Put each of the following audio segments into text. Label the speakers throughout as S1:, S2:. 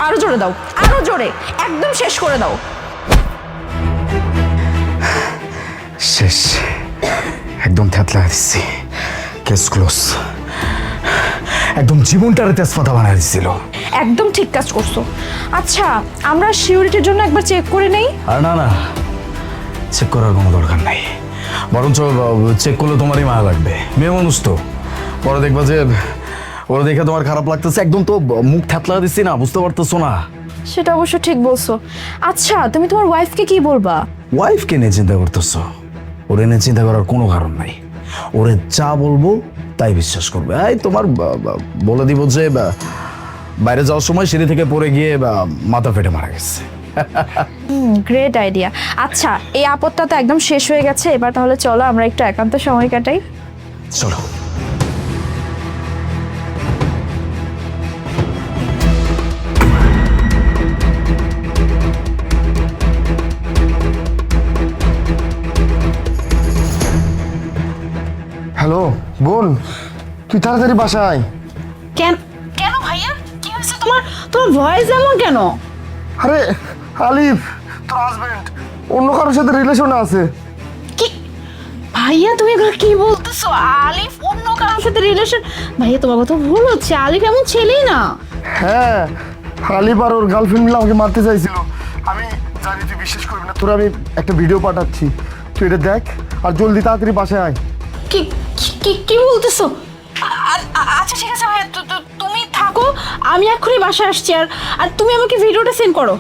S1: আরো জোরে দাও, আরো জোরে, একদম শেষ করে দাও।
S2: শেষ, একদম থ্যাতলা দিচ্ছি, কেস ক্লোজ। একদম জীবনটারে তেজপাতা বানায় দিচ্ছিল।
S1: একদম ঠিক কাজ করছো। আচ্ছা, আমরা সিউরিটির জন্য একবার চেক করে নেই।
S2: আর না না, চেক করার কোনো দরকার নাই, বরঞ্চ চেক করলে তোমারই মায়া লাগবে, মেয়ে মানুষ তো। পরে দেখবা যে ওরা দেখে তোমার খারাপ লাগতেছে, একদম তো মুখ থ্যাতলা দিচ্ছি না, বুঝতে পারতেছো না?
S1: সেটা অবশ্য ঠিক বলছো। আচ্ছা, তুমি তোমার ওয়াইফকে কি বলবা?
S2: ওয়াইফকে নিয়ে চিন্তা করতেছো? ওরে নিয়ে চিন্তা করার কোনো কারণ নাই, ওরে যা বলবো তাই বিশ্বাস করবে। এই তোমার বলে দিব যে বাইরে যাওয়ার সময় সিঁড়ি থেকে পড়ে গিয়ে মাথা ফেটে মারা গেছে।
S1: Great idea. আচ্ছা, এই আপদটা তো একদম শেষ হয়ে গেছে, এবার তাহলে চলো আমরা একটু একান্ত সময় কাটাই।
S2: চলো।
S3: হ্যালো বোন, তুই তাড়াতাড়ি বাসায়।
S1: কেন কেন ভাইয়া, কি হয়েছে তোমার? তোমার ভয়েস এমন কেন?
S3: আরে আলিফ, তোর হাজবেন্ড অন্য কারোর সাথে রিলেশনে আছে।
S1: কি ভাইয়া, তুমি এগুলো কি বলতেছো? আলিফ অন্য কারোর সাথে রিলেশন? ভাইয়া, তোমার কথা ভুল হচ্ছে, আলিফ এমন ছেলেই না।
S3: হ্যাঁ, আলিফ আর ওর গার্লফ্রেন্ড মিলে আমাকে মারতে চাইছিল। আমি জানি তুই বিশ্বাস করবি না, তোর আমি একটা ভিডিও পাঠাচ্ছি, তুই এটা দেখ আর জলদি তাড়াতাড়ি বাসায় আয়।
S1: কি কি কি বলতেছো? আচ্ছা ঠিক আছে ভাইয়া, তুমি থাকো, আমি এক্ষুনি বাসায় আসছি। আর তুমি আমাকে ভিডিওটা সেন্ড করো।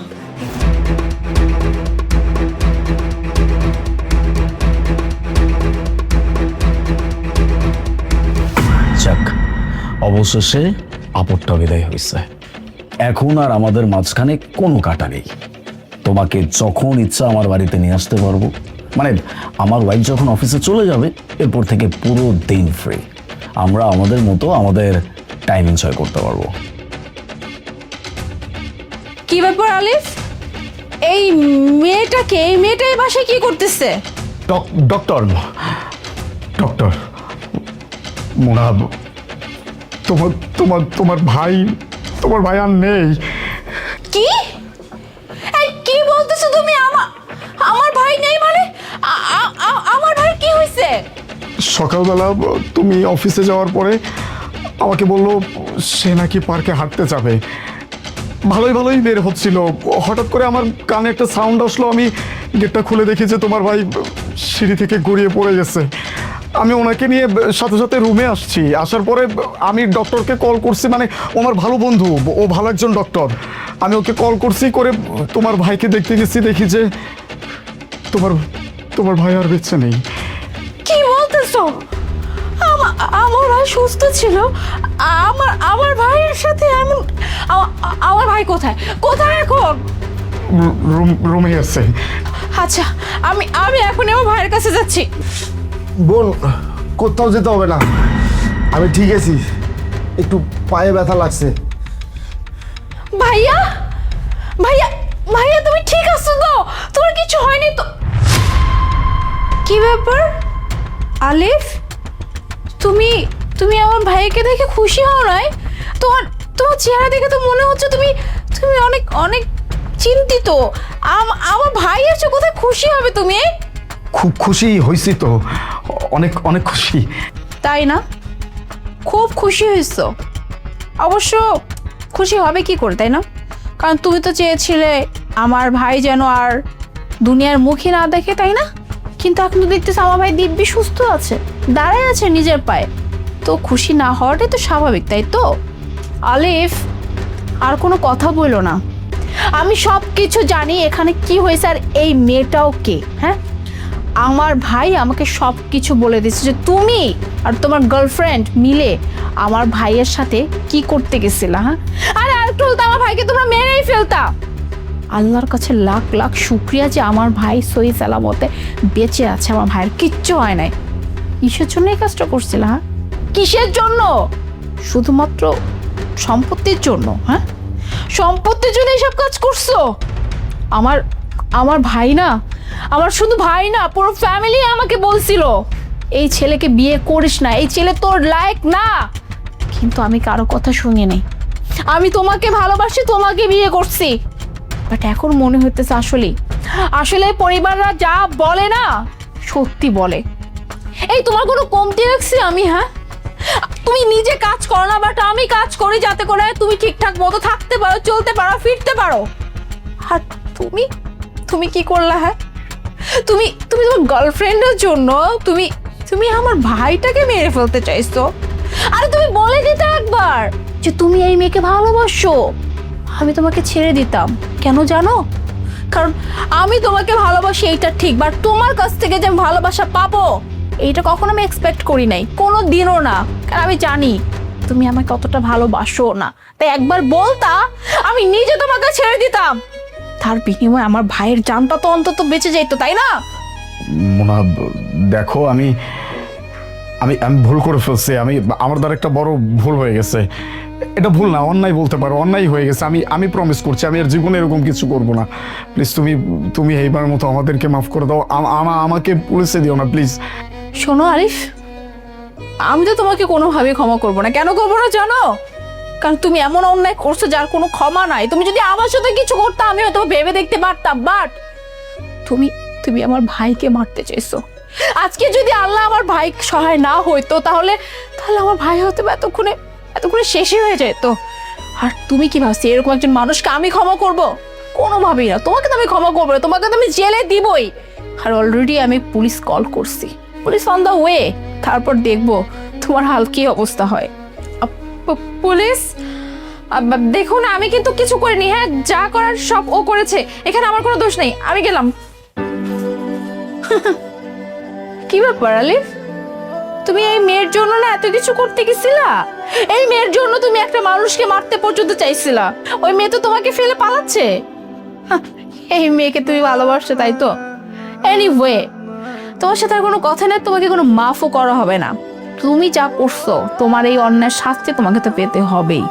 S2: যাক, অবশেষে আপদটা বিদায় হয়েছে। এখন আর আমাদের মাঝখানে কোনো কাটা নেই। তোমাকে যখন ইচ্ছা আমার বাড়িতে নিয়ে আসতে পারবো, মানে আমার ওয়াইফ যখন অফিসে চলে যাবে এরপর থেকে পুরো দিন ফ্রি, আমরা আমাদের মতো আমাদের টাইম এনজয় করতে পারবো।
S1: কি ব্যাপার আলিফ, এই মেয়েটাকে, এই মেয়েটা এই বাসায় কি করতেছে?
S2: ডক্টর ডক্টর মোনা, তোমার তোমার তোমার ভাই তোমার ভাই আর নেই।
S1: কি এই কি বলতেছো তুমি? আমার ভাই নেই মানে? আমার ভাই কি হয়েছে?
S4: সকালবেলা তুমি অফিসে যাওয়ার পরে আমাকে বললো সে নাকি পার্কে হাঁটতে যাবে। ভালোই ভালোই বের হচ্ছিল, হঠাৎ করে আমার কানে একটা সাউন্ড আসলো, আমি গেটটা খুলে দেখি যে তোমার ভাই সিঁড়ি থেকে গড়িয়ে পড়ে গেছে। আমি ওনাকে নিয়ে সাথে সাথে রুমে আসছি, আসার পরে আমি ডক্টরকে কল করছি, মানে ও আমার ভালো বন্ধু, ও ভালো একজন ডক্টর। আমি ওকে কল করছি, করে তোমার ভাইকে দেখতে গেছি, দেখি যে তোমার ভাই আর বেঁচে নেই।
S1: কি বলতেছো? আমার ভাই সুস্থ ছিল? আমার ভাইয়ের সাথে এমন? আমার ভাই কোথায় কোথায় এখন?
S4: রুমে আছে।
S1: আচ্ছা, আমি এখন আমার ভাইয়ের কাছে যাচ্ছি।
S3: বোন, কোথাও যেতে হবে না, আমি ঠিক আছি, একটু পায়ে ব্যথা লাগছে।
S1: ভাইয়া ভাইয়া ভাইয়া, তুমি ঠিক আছো তো? তোমার কিছু হয়নি তো? কি ব্যাপার আলিফ, তুমি তুমি আমার ভাইকে দেখে খুশি হও নাই? তোমার তোমার চেহারা দেখে তো মনে হচ্ছে তুমি তুমি অনেক অনেক চিন্তিত। আমার ভাই এসে কোথায় খুশি হবে তুমি?
S2: খুব খুশি হয়েছি তো, অনেক অনেক খুশি।
S1: তাই না? খুব খুশি হয়েছো? অবশ্য খুশি হবে কি করে, তাই না? কারণ তুমি তো চেয়েছিলে আমার ভাই যেন আর দুনিয়ার মুখই না দেখে, তাই না? কিন্তু এখন তো দেখতেছ আমার ভাই দিব্যি সুস্থ আছে, দাঁড়ায় আছে নিজের পায়ে। তো খুশি না হওয়াটাই তো স্বাভাবিক, তাই তো? আলিফ, আর কোনো কথা বলো না, আমি সব কিছু জানি এখানে কি হয়েছে। আর এই মেয়েটাও কে? হ্যাঁ, আমার ভাই আমাকে সব কিছু বলে দিচ্ছে যে তুমি আর তোমার গার্লফ্রেন্ড মিলে আমার ভাইয়ের সাথে কি করতে গেছিলা। হ্যাঁ, আরে আর একটু হতো আমার ভাইকে তোমরা মেরেই ফেলতা। আল্লাহর কাছে লাখ লাখ শুক্রিয়া যে আমার ভাই সহি সালামতে বেঁচে আছে, আমার ভাইয়ের কিচ্ছু হয় নাই। কিসের জন্য এই কাজটা করছিলা? হ্যাঁ, কিসের জন্য? শুধুমাত্র সম্পত্তির জন্য? হ্যাঁ, সম্পত্তির জন্য এইসব কাজ করছো? আমার ভাই না, আমার শুধু ভাই না, পুরো ফ্যামিলি আমাকে বলছিল এই ছেলেকে বিয়ে করিস না, এই ছেলে তোর লায়ক না। কিন্তু আমি কারো কথা শুনি নাই, আমি তোমাকে ভালোবাসি, তোমাকে বিয়ে করছি। বাট এখন মনে হইতেছে আসলে পরিবাররা যা বলে না সত্যি বলে। এই তোমার কোনো কমতি রাখছি আমি? হ্যাঁ, তুমি নিজে কাজ করো না, বাট আমি কাজ করি যাতে করে তুমি ঠিকঠাক মতো থাকতে পারো, চলতে পারো, ফিরতে পারো। আর তুমি তুমি কি করলা? হ্যাঁ, তুমি তোমার গার্লফ্রেন্ডের জন্য তুমি আমার ভাইটাকে মেরে ফেলতে চাইছো। আরে তুমি বলে দিতে একবার যে তুমি এই মেয়েকে ভালোবাসো, আমি তোমাকে ছেড়ে দিতাম। কেন জানো? কারণ আমি তোমাকে ভালোবাসি এইটা ঠিক, বাট তোমার কাছ থেকে যে আমি ভালোবাসা পাবো এইটা কখনো আমি এক্সপেক্ট করি নাই, কোনো দিনও না। কারণ আমি জানি তুমি আমাকে কতটা ভালোবাসো না, তাই একবার বলতা আমি নিজে তোমাকে ছেড়ে দিতাম। তার বিনিময়ে আমার ভাইয়ের জানটা তো অন্তত বেঁচে যেত, তাই না?
S4: মোনা দেখো, আমি আমি আমি ভুল করে ফেলছি। আমার দ্বারা একটা বড় ভুল হয়ে গেছে। এটা ভুল না, অন্যায় বলতে পারো, অন্যায় হয়ে গেছে। আমি প্রমিস করছি আমি আর জীবনে এরকম কিছু করব না। প্লিজ তুমি এইবার মতো আমাদেরকে মাফ করে দাও। আমাকে পুলিশে দিও না প্লিজ।
S1: শোনো আরিফ, আমি তো তোমাকে কোনোভাবে ক্ষমা করবো না। কেন করবো না জানো? কারণ তুমি এমন অন্যায় করছো যার কোনো ক্ষমা নাই। তুমি যদি আমার সাথে কিছু করতে আমি হয়তো ভেবে দেখতে পারতাম, বাট তুমি আমার ভাইকে মারতে চাইছো। আজকে যদি আল্লাহ আমার ভাই সহায় না হইতো তাহলে আমার ভাই হয়তো এতক্ষণে শেষই হয়ে যেত। আর তুমি কি ভাবছি এরকম একজন মানুষকে আমি ক্ষমা করব? কোনোভাবেই না। তোমাকে তো আমি ক্ষমা করবো না, তোমাকে তো আমি জেলে দিবই। আর অলরেডি আমি পুলিশ কল করছি, পুলিশ অন দ্য ওয়ে। তারপর দেখবো তোমার হাল কি অবস্থা হয়। পুলিশ দেখুন, আমি কিন্তু কিছু করিনি। হ্যাঁ, যা করার সব ও করেছে, এখানে আমার কোনো দোষ নেই। আমি গেলাম। কি ব্যাপার আলিফ, তুমি এই মেয়ের জন্য না এত কিছু করতে গেছিলা? এই মেয়ের জন্য তুমি একটা মানুষকে মারতে পর্যন্ত চাইছিলা? ওই মেয়ে তো তোমাকে ফেলে পালাচ্ছে। এই মেয়েকে তুমি ভালোবাসছো, তাই তো? এনিওয়ে, তোমার সাথে আর কোনো কথা নেই, তোমাকে কোনো মাফও করা হবে না। তুমি যা করছো তোমার এই অন্যায় শাস্তি তোমাকে তো পেতে হবেই।